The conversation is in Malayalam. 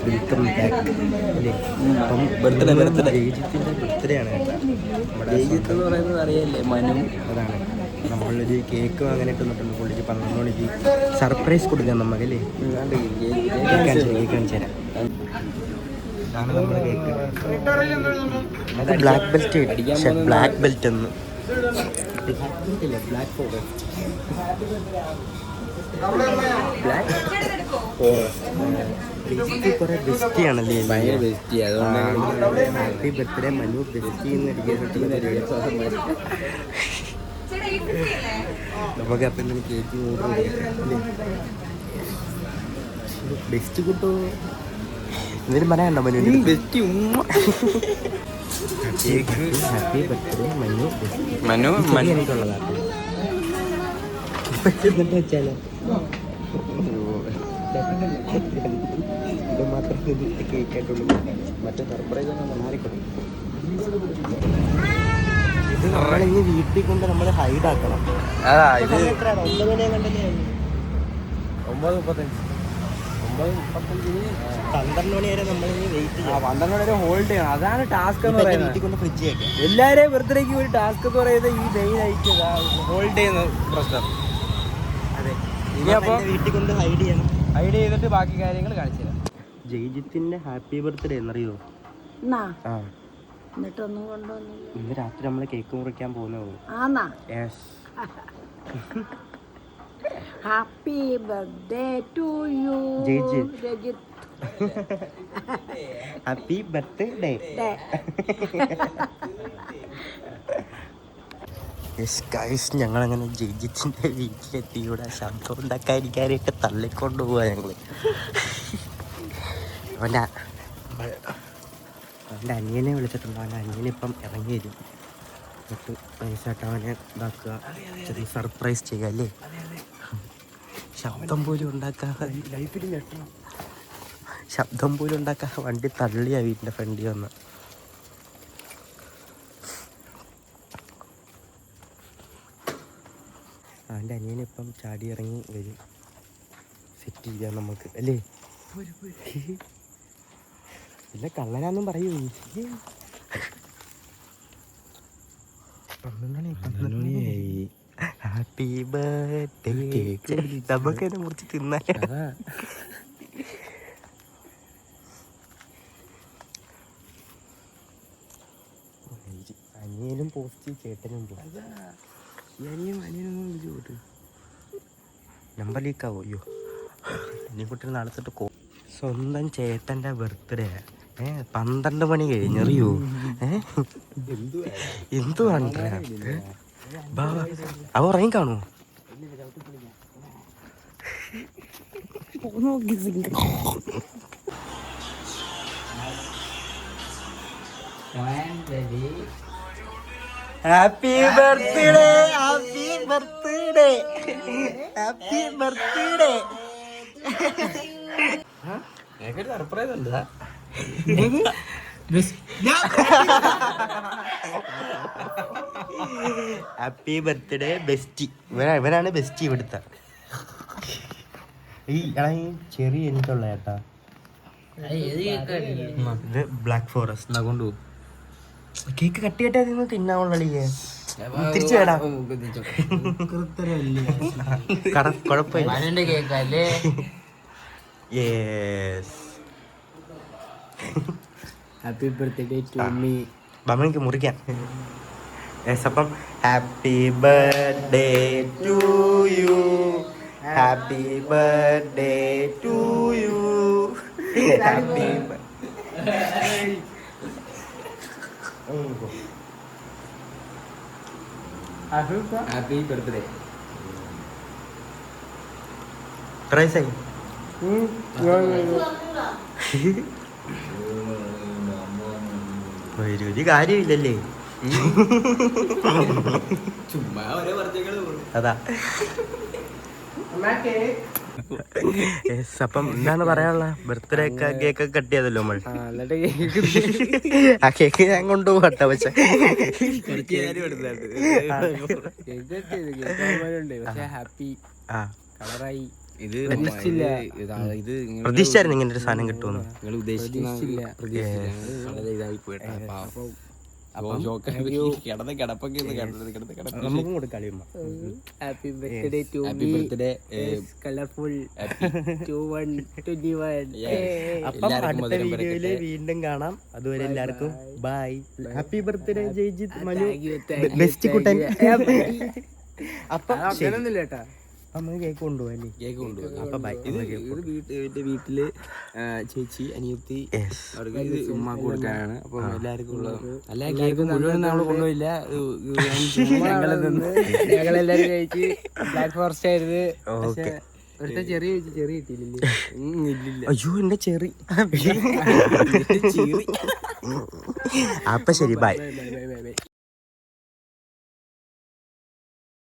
വെൽക്കം ബാക്ക് അല്ലേ? അപ്പം ഏജിത്തിൻ്റെ ബർത്ത്ഡേ ആണ് കേട്ടോ. നമ്മുടെ ഏജിത്ത് എന്ന് പറയുന്നത് അറിയാല്ലേ, മനു. അതാണ് നമ്മളൊരു കേക്ക് വാങ്ങാനായിട്ട് വന്നിട്ടുണ്ട്. പുള്ളിക്ക് 12 മണിക്ക് സർപ്രൈസ് കൊടുക്കാൻ നമുക്കല്ലേ. കാണിച്ചു തരാം. ഇതാണ് നമ്മുടെ കേക്ക്. അത് ബ്ലാക്ക് ബെൽറ്റ് അടിക്കാൻ, ബ്ലാക്ക് ബെൽറ്റ് എന്ന് ബ്ലാക്ക് ഫോറസ്റ്റ്, കുറെ ബെസ്റ്റി ആണല്ലേ, ഭയങ്കര ബെസ്റ്റി. അതുകൊണ്ട് ഹാപ്പി ബർത്ത്ഡേ മനു ബെസ്റ്റി എന്ന് അടിക്കാൻ നമുക്ക് അപ്പം തന്നെ കേക്ക് ഓർഡർ ചെയ്യാം. ബെസ്റ്റ് കിട്ടോ എന്തെങ്കിലും പറയാനുണ്ടോ Manu? Best cake happy birthday Manu Manu എനിക്കുള്ളതാണ്. എന്നിട്ട് വെച്ചാലോ ഇത് മാത്രം കേക്കായിട്ടുള്ളൂ. മറ്റേ സർപ്രൈസ് മാറിക്കൊടുക്കും. ഇത് നമ്മളിനി വീട്ടിൽ കൊണ്ട് നമ്മൾ ഹൈഡ് ആക്കണം. അതാ ഇത് 9 മണിയെ കണ്ടല്ലേ, 9:35 12 മണി വരെ നമ്മളിനി വെയിറ്റ് ചെയ്യാം. 12 മണി വരെ ഹോൾഡ് ചെയ്യണം. അതാണ് ടാസ്ക് എന്ന് പറയുന്നത്. വീട്ടിൽ കൊണ്ട് ഫ്രിഡ്ജ് വെക്കാം. എല്ലാവരെയും ബർത്ത്ഡേക്ക് ഒരു ടാസ്ക് എന്ന് പറയുന്നത് ഈ മെയിൻ ആയിട്ട് ഹോൾഡ് ചെയ്യുന്ന പ്രശ്നം. അതെ, ഇനി അപ്പോൾ വീട്ടിൽ കൊണ്ട് ഹൈഡ് ചെയ്യണം. ഹൈഡ് ചെയ്തിട്ട് ബാക്കി കാര്യങ്ങൾ കാണിച്ചു തരാം. ജയ്ജിത്തിന്റെ ഹാപ്പി ബർത്ത്ഡേ എന്നറിയോ? ആ, എന്നിട്ടൊന്നും കൊണ്ടുവന്നു. ഇന്ന് രാത്രി നമ്മള് കേക്ക് മുറിക്കാൻ പോകുന്നു. Happy birthday to you Rajith. Happy birthday. ഞങ്ങളങ്ങനെ ജയ്ജിത്തിന്റെ വീട്ടിലെത്തി. ഇവിടെ ശബ്ദം ഉണ്ടാക്കാതിരിക്കാനായിട്ട് തള്ളിക്കൊണ്ട് പോവാ ഞങ്ങള്. അവൻ്റെ അനിയനെ വിളിച്ചിട്ടുണ്ട്. അവൻ്റെ അനിയനിപ്പം ഇറങ്ങി വരും. എന്നിട്ട് നൈസായിട്ട് അവനെ ഇതാക്കുക, ചെറിയ സർപ്രൈസ് ചെയ്യുക അല്ലേ. ശബ്ദം പോലും ഉണ്ടാക്കാതെ ലൈഫിൽ ഞെട്ടണം. ശബ്ദം പോലും ഉണ്ടാക്കാതെ വണ്ടി തള്ളിയാ വീട്ടിൻ്റെ ഫ്രണ്ടിൽ വന്ന്. അവൻ്റെ അനിയനിപ്പം ചാടി ഇറങ്ങി വരും. സെറ്റ് ചെയ്യാം നമുക്ക് അല്ലേ. ഇല്ല കള്ളനാന്നും പറയൂ. 12 മണിയായി. Happy birthday. നമുക്ക് തന്നെ മുറിച്ച് തിന്നാ. അനിയനും പോസ്റ്റ് ചേട്ടനും അനിയനൊന്നും വിളിച്ചു പോട്ട്. നമ്പർ ലീക്കാവോ? അയ്യോ, ഇനി കുട്ടി നാളെ തൊട്ട് സ്വന്തം ചേട്ടൻ്റെ ബർത്ത്ഡേ 12 മണി കഴിഞ്ഞറിയോ? എന്തുവാണ് അവ ഉറങ്ങി കാണുമോ? Happy birthday, happy birthday, happy birthday. Surprise ഉണ്ട്. Happy birthday bestie. ഇവനാണ് ബെസ്റ്റി ഇവിടുത്തെ. ഈ ചെറിയ എനിക്കുള്ള ചേട്ടാ ഇത് ബ്ലാക്ക് ഫോറസ്റ്റ്. എന്നാ കൊണ്ടുപോകും. കേക്ക് കട്ടി കട്ടി അതിൽ നിന്ന് തിന്നാവുള്ളേ. തിരിച്ചു വേടാ, കുഴപ്പമില്ല. കേക്കല്ലേ. Happy birthday to me. ബമ്മണിക്ക് മുറിക്കാൻ. അപ്പം happy birthday to you, happy birthday to you, happy happy birthday. ട്രൈസായി ഒരു കാര്യമില്ലല്ലേ. ചുമ്മാ അതാ. അപ്പം എന്താണ് പറയാനുള്ള? ബർത്ത്ഡേ കേക്ക് കട്ട് ചെയ്തല്ലോ നമ്മൾ. ആ കേക്ക് ഞാൻ കൊണ്ടുപോകട്ടെ. പക്ഷെ ഹാപ്പി കളറായി ഇത് ഇത് പ്രതീക്ഷിച്ചായിരുന്നു ഇങ്ങനെ ഒരു സാധനം കിട്ടുമെന്ന്. നിങ്ങൾ ഉദ്ദേശിച്ചില്ല വളരെ ഇതായി പോയിട്ടാ കിടപ്പൊക്കെ നമുക്കും കൊടുക്കാം. Happy birthday to happy birthday colourful 2121. അപ്പം അടുത്ത വീഡിയോയില് വീണ്ടും കാണാം. അതുവരെ എല്ലാവർക്കും bye. Happy birthday Jayjith Manu best കുട്ടൻ. അപ്പം അങ്ങനൊന്നുമില്ല കേട്ടാ. നമുക്ക് കേക്ക് കൊണ്ടുപോകല്ലേ? കേക്ക് കൊണ്ടുപോകും. അപ്പൊ ബൈ. എന്റെ വീട്ടില് ചേച്ചി അനിയത്തി അവർക്ക് ഇത് ഉമ്മാക്ക് കൊടുക്കാനാണ്. അപ്പൊ എല്ലാവർക്കും ഉള്ള അല്ല കേക്ക് മുഴുവൻ നമ്മള് കൊണ്ടുപോയില്ല. ഞങ്ങളെല്ലാരും കഴിച്ച് ബ്ലാക്ക് ഫോറസ്റ്റ് ആയിരുന്നു. ഓക്കെ. ഒരുത്ത ചെറിയ കിട്ടിയില്ലേ? ഇല്ലില്ല. അയ്യോ എന്റെ ചെറി. അപ്പൊ ശരി ബൈ.